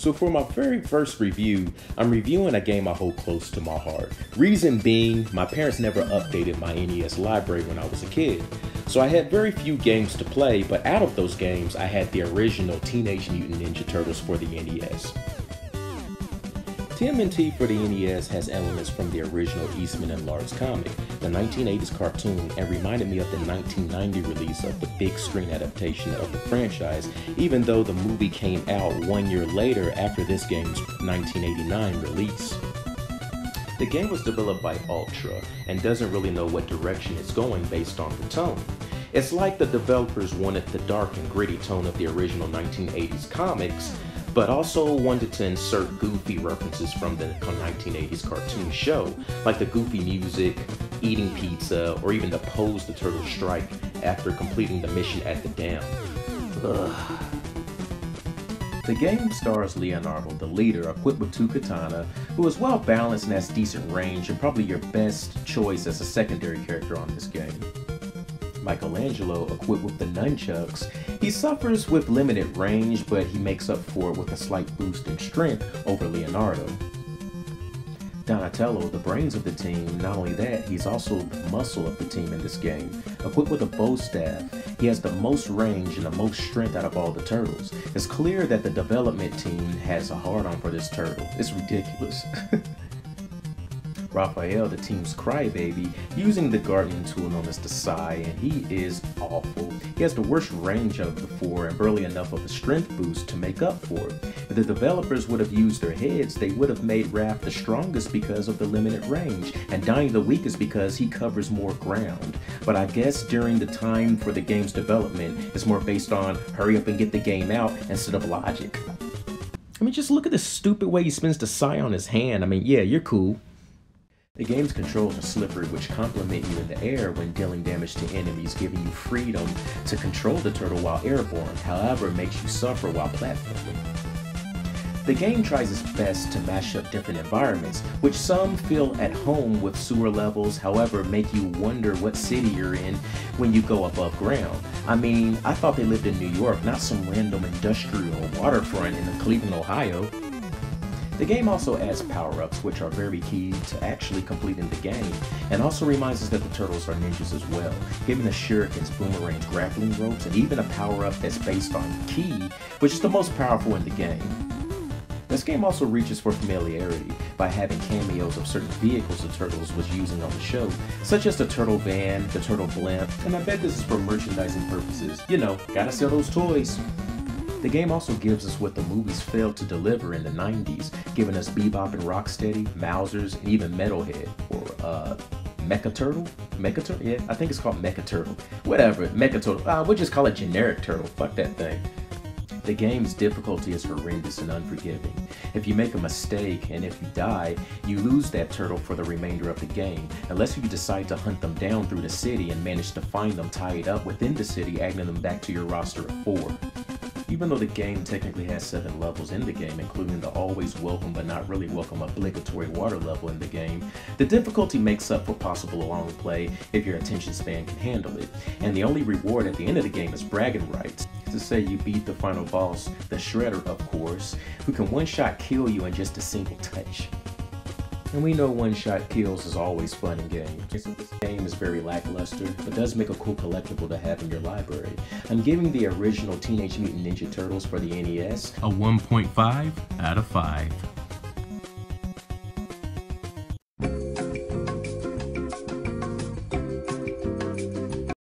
So for my very first review, I'm reviewing a game I hold close to my heart. Reason being, my parents never updated my NES library when I was a kid. So I had very few games to play, but out of those games, I had the original Teenage Mutant Ninja Turtles for the NES. TMNT for the NES has elements from the original Eastman and Lars comic, the 1980s cartoon, and reminded me of the 1990 release of the big screen adaptation of the franchise, even though the movie came out 1 year later after this game's 1989 release. The game was developed by Ultra and doesn't really know what direction it's going based on the tone. It's like the developers wanted the dark and gritty tone of the original 1980s comics, but also wanted to insert goofy references from the 1980s cartoon show, like the goofy music, eating pizza, or even the pose the turtles strike after completing the mission at the dam. Ugh. The game stars Leonardo, the leader, equipped with 2 katana, who is well balanced and has decent range and probably your best choice as a secondary character on this game. Michelangelo, equipped with the nunchucks, he suffers with limited range, but he makes up for it with a slight boost in strength over Leonardo. Donatello, the brains of the team, not only that, he's also the muscle of the team in this game. Equipped with a bow staff, he has the most range and the most strength out of all the turtles. It's clear that the development team has a hard-on for this turtle. It's ridiculous. Raphael, the team's crybaby, using the gardening tool known as the Sai, and he is awful. He has the worst range of the 4 and barely enough of a strength boost to make up for it. If the developers would have used their heads, they would have made Raph the strongest because of the limited range, and Donnie the weakest because he covers more ground. But I guess during the time for the game's development, it's more based on hurry up and get the game out instead of logic. I mean, just look at the stupid way he spins the Sai on his hand. I mean, yeah, you're cool. The game's controls are slippery, which complement you in the air when dealing damage to enemies, giving you freedom to control the turtle while airborne. However, it makes you suffer while platforming. The game tries its best to mash up different environments, which some feel at home with sewer levels, however make you wonder what city you're in when you go above ground. I mean, I thought they lived in New York, not some random industrial waterfront in Cleveland, Ohio. The game also adds power-ups, which are very key to actually completing the game, and also reminds us that the turtles are ninjas as well, giving us shurikens, boomerangs, grappling ropes, and even a power-up that's based on Ki, which is the most powerful in the game. This game also reaches for familiarity by having cameos of certain vehicles the Turtles was using on the show, such as the Turtle Van, the Turtle Blimp, and I bet this is for merchandising purposes. You know, gotta sell those toys. The game also gives us what the movies failed to deliver in the 90s, giving us Bebop and Rocksteady, Mousers, and even Metalhead, or Mecha Turtle? Mecha Turtle? Yeah, I think it's called Mecha Turtle. Whatever, Mecha Turtle. We'll just call it generic turtle. Fuck that thing. The game's difficulty is horrendous and unforgiving. If you make a mistake and if you die, you lose that turtle for the remainder of the game, unless you decide to hunt them down through the city and manage to find them tied up within the city, adding them back to your roster of 4. Even though the game technically has 7 levels in the game, including the always welcome but not really welcome obligatory water level in the game, the difficulty makes up for possible long play if your attention span can handle it. And the only reward at the end of the game is bragging rights. To say you beat the final boss, the Shredder of course, who can one-shot kill you in just a single touch. And we know one-shot kills is always fun in games. So this game is very lackluster, but does make a cool collectible to have in your library. I'm giving the original Teenage Mutant Ninja Turtles for the NES a 1.5 out of 5.